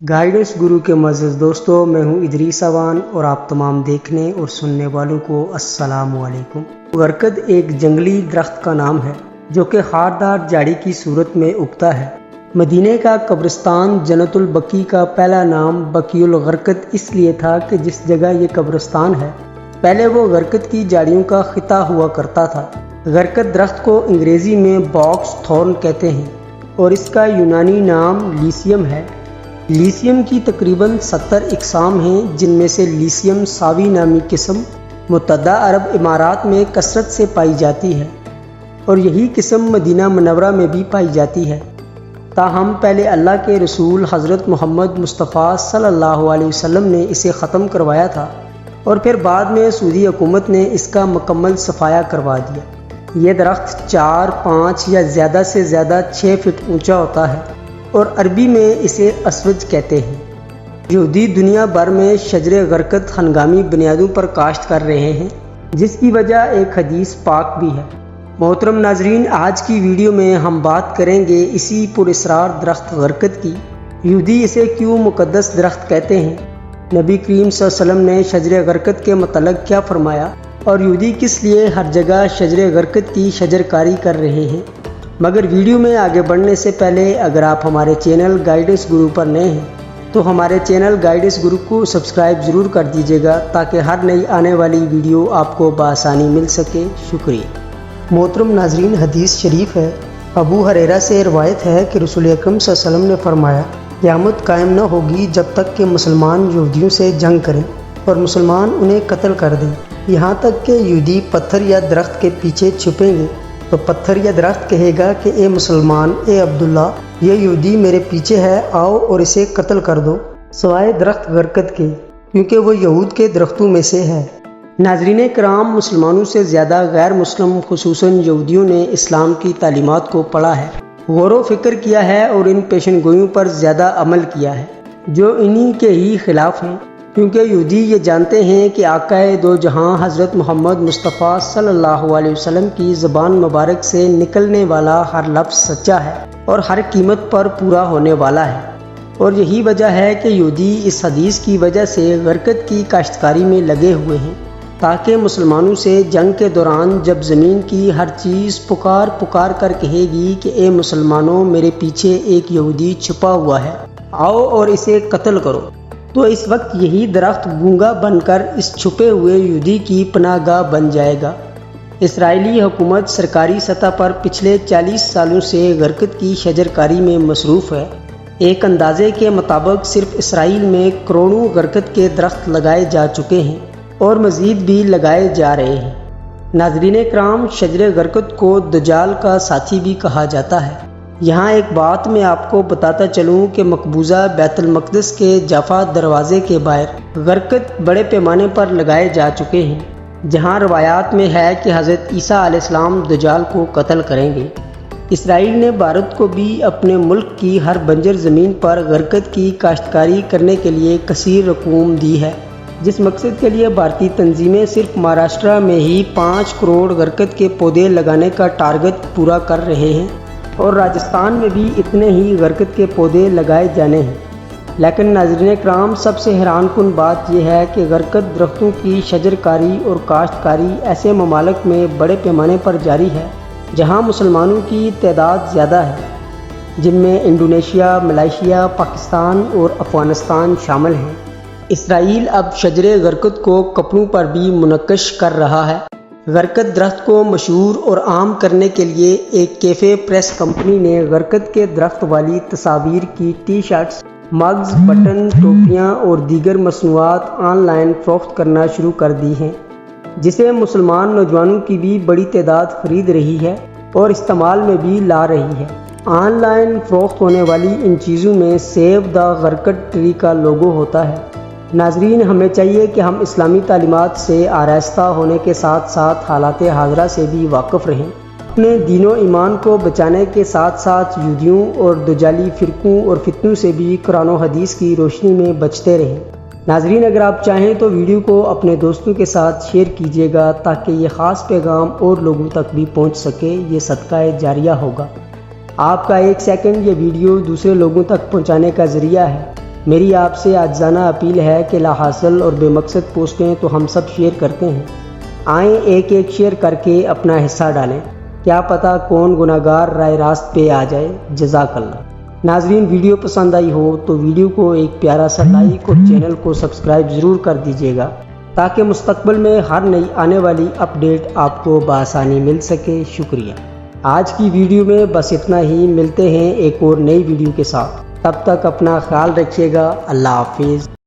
Guidance گرو کے معزز دوستوں، میں ہوں ادریس اوان اور آپ تمام دیکھنے اور سننے والوں کو السلام علیکم۔ غرقد ایک جنگلی درخت کا نام ہے جو کہ خاردار جھاڑی کی صورت میں اگتا ہے۔ مدینہ کا قبرستان جنت البقیع کا پہلا نام بقیع الغرقد اس لیے تھا کہ جس جگہ یہ قبرستان ہے پہلے وہ غرقد کی جھاڑیوں کا خطہ ہوا کرتا تھا۔ غرقد درخت کو انگریزی میں باکس تھورن کہتے ہیں اور اس کا یونانی نام لیسیم ہے۔ لیسیم کی تقریباً 70 اقسام ہیں، جن میں سے لیسیم ساوی نامی قسم متحدہ عرب امارات میں کثرت سے پائی جاتی ہے اور یہی قسم مدینہ منورہ میں بھی پائی جاتی ہے۔ تاہم پہلے اللہ کے رسول حضرت محمد مصطفیٰ صلی اللہ علیہ وسلم نے اسے ختم کروایا تھا اور پھر بعد میں سعودی حکومت نے اس کا مکمل صفایا کروا دیا۔ یہ درخت 4، 5 یا زیادہ سے زیادہ 6 فٹ اونچا ہوتا ہے اور عربی میں اسے اسود کہتے ہیں۔ یہودی دنیا بھر میں شجر غرقد ہنگامی بنیادوں پر کاشت کر رہے ہیں، جس کی وجہ ایک حدیث پاک بھی ہے۔ محترم ناظرین، آج کی ویڈیو میں ہم بات کریں گے اسی پراسرار درخت غرقد کی۔ یہودی اسے کیوں مقدس درخت کہتے ہیں، نبی کریم صلی اللہ علیہ وسلم نے شجر غرقد کے متعلق کیا فرمایا اور یہودی کس لیے ہر جگہ شجر غرقد کی شجر کاری کر رہے ہیں۔ مگر ویڈیو میں آگے بڑھنے سے پہلے اگر آپ ہمارے چینل گائیڈنس گرو پر نئے ہیں تو ہمارے چینل گائیڈنس گرو کو سبسکرائب ضرور کر دیجیے گا تاکہ ہر نئی آنے والی ویڈیو آپ کو بآسانی مل سکے۔ شکریہ۔ محترم ناظرین، حدیث شریف ہے، ابو ہریرہ سے روایت ہے کہ رسول اکرم صلی اللہ علیہ وسلم نے فرمایا، قیامت قائم نہ ہوگی جب تک کہ مسلمان یہودیوں سے جنگ کریں اور مسلمان انہیں قتل کر دیں، یہاں تک کہ یہودی پتھر یا درخت کے پیچھے چھپیں گے تو پتھر یا درخت کہے گا کہ اے مسلمان، اے عبداللہ، یہ یہودی میرے پیچھے ہے، آؤ اور اسے قتل کر دو، سوائے درخت غرقد کے، کیونکہ وہ یہود کے درختوں میں سے ہے۔ ناظرین کرام، مسلمانوں سے زیادہ غیر مسلم خصوصاً یہودیوں نے اسلام کی تعلیمات کو پڑھا ہے، غور و فکر کیا ہے اور ان پیشن گوئیوں پر زیادہ عمل کیا ہے جو انہی کے ہی خلاف ہیں، کیونکہ یہودی یہ جانتے ہیں کہ آقا دو جہاں حضرت محمد مصطفیٰ صلی اللہ علیہ وسلم کی زبان مبارک سے نکلنے والا ہر لفظ سچا ہے اور ہر قیمت پر پورا ہونے والا ہے، اور یہی وجہ ہے کہ یہودی اس حدیث کی وجہ سے غرقد کی کاشتکاری میں لگے ہوئے ہیں تاکہ مسلمانوں سے جنگ کے دوران جب زمین کی ہر چیز پکار پکار کر کہے گی کہ اے مسلمانوں، میرے پیچھے ایک یہودی چھپا ہوا ہے، آؤ اور اسے قتل کرو، تو اس وقت یہی درخت گونگا بن کر اس چھپے ہوئے یہودی کی پناہ گاہ بن جائے گا۔ اسرائیلی حکومت سرکاری سطح پر پچھلے 40 سالوں سے غرقد کی شجر کاری میں مصروف ہے۔ ایک اندازے کے مطابق صرف اسرائیل میں کروڑوں غرقد کے درخت لگائے جا چکے ہیں اور مزید بھی لگائے جا رہے ہیں۔ ناظرین کرام، شجر غرقد کو دجال کا ساتھی بھی کہا جاتا ہے۔ یہاں ایک بات میں آپ کو بتاتا چلوں کہ مقبوضہ بیت المقدس کے جافا دروازے کے باہر غرقد بڑے پیمانے پر لگائے جا چکے ہیں، جہاں روایات میں ہے کہ حضرت عیسیٰ علیہ السلام دجال کو قتل کریں گے۔ اسرائیل نے بھارت کو بھی اپنے ملک کی ہر بنجر زمین پر غرقد کی کاشتکاری کرنے کے لیے کثیر رقوم دی ہے، جس مقصد کے لیے بھارتی تنظیمیں صرف مہاراشٹرا میں ہی 5 کروڑ غرقد کے پودے لگانے کا ٹارگٹ پورا کر رہے ہیں اور راجستھان میں بھی اتنے ہی غرقد کے پودے لگائے جانے ہیں۔ لیکن ناظرین کرام، سب سے حیران کن بات یہ ہے کہ غرقد درختوں کی شجر کاری اور کاشتکاری ایسے ممالک میں بڑے پیمانے پر جاری ہے جہاں مسلمانوں کی تعداد زیادہ ہے، جن میں انڈونیشیا، ملائیشیا، پاکستان اور افغانستان شامل ہیں۔ اسرائیل اب شجر غرقد کو کپڑوں پر بھی منقش کر رہا ہے۔ غرقد درخت کو مشہور اور عام کرنے کے لیے ایک کیفے پریس کمپنی نے غرقد کے درخت والی تصاویر کی ٹی شرٹس، مگز، بٹن، ٹوپیاں اور دیگر مصنوعات آن لائن فروخت کرنا شروع کر دی ہیں، جسے مسلمان نوجوانوں کی بھی بڑی تعداد خرید رہی ہے اور استعمال میں بھی لا رہی ہے۔ آن لائن فروخت ہونے والی ان چیزوں میں سیو دا غرقد ٹری کا لوگو ہوتا ہے۔ ناظرین، ہمیں چاہیے کہ ہم اسلامی تعلیمات سے آراستہ ہونے کے ساتھ ساتھ حالات حاضرہ سے بھی واقف رہیں، اپنے دین و ایمان کو بچانے کے ساتھ ساتھ یہودیوں اور دجالی فرقوں اور فتنوں سے بھی قرآن و حدیث کی روشنی میں بچتے رہیں۔ ناظرین، اگر آپ چاہیں تو ویڈیو کو اپنے دوستوں کے ساتھ شیئر کیجیے گا تاکہ یہ خاص پیغام اور لوگوں تک بھی پہنچ سکے، یہ صدقہ جاریہ ہوگا۔ آپ کا 1 سیکنڈ یہ ویڈیو دوسرے لوگوں تک پہنچانے کا ذریعہ ہے۔ میری آپ سے عاجزانہ اپیل ہے کہ لا حاصل اور بے مقصد پوسٹیں تو ہم سب شیئر کرتے ہیں، آئیں ایک ایک شیئر کر کے اپنا حصہ ڈالیں، کیا پتہ کون گناہگار رائے راست پہ آ جائے۔ جزاک اللہ۔ ناظرین، ویڈیو پسند آئی ہو تو ویڈیو کو ایک پیارا سا لائک اور چینل کو سبسکرائب ضرور کر دیجیے گا تاکہ مستقبل میں ہر نئی آنے والی اپڈیٹ آپ کو بآسانی مل سکے۔ شکریہ۔ آج کی ویڈیو میں بس اتنا ہی، ملتے ہیں ایک اور نئی ویڈیو کے ساتھ، تب تک اپنا خیال رکھیے گا۔ اللہ حافظ۔